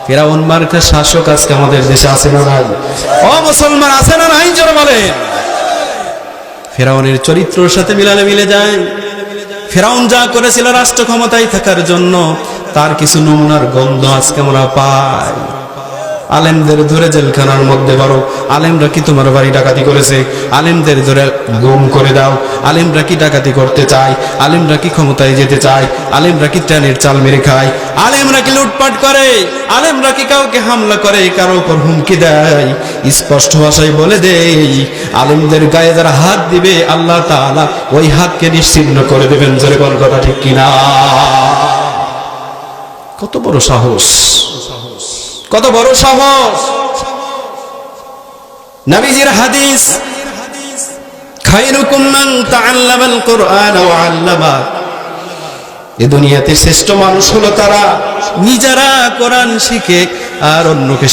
ফেরাউন মার্কা শাসক আজকে আমাদের দেশে আছে না নাই? ও মুসলমান, আছে না নাই? জোরে বলেন। ফেরাউনের চরিত্রের সাথে মিলে যায়। ফেরাউন যা করেছিল রাষ্ট্র ক্ষমতায় থাকার জন্য, তার কিছু নমুনার গন্ধ আজকে আমরা পাই। আলেমদের ধরে জেলখানার মধ্যে ভরো। আলেমরা কি তোমার বাড়ি ডাকাতি করেছে? আলেমদের ধরে গুম করে দাও। আলেমরা কি ডাকাতি করতে চায়? আলেমরা কি ক্ষমতায় যেতে চায়? আলেমরা কি ট্রেনের চাল মেরে খায়? আলেমরা কি লুটপাট করে? আলেমরা কি কাউকে হামলা করে, কারো উপর হুমকি দেয়? স্পষ্ট ভাষায় বলে দেই, আলেমদের গায়ে যারা হাত দিবে, আল্লাহ তাআলা ওই হাতকে নিশ্চিহ্ন করে দেবেন। জোরে বল, কথা ঠিক কিনা? কত বড় সাহস, কত বড় সাহস! নবীজির হাদিস, খায়রুকুম মান তাআল্লামাল কুরআন ওয়া আল্লামা। এই দুনিয়াতে শ্রেষ্ঠ মানুষ হলো তারা নিজেরা কোরআন শিখে আর অন্যকে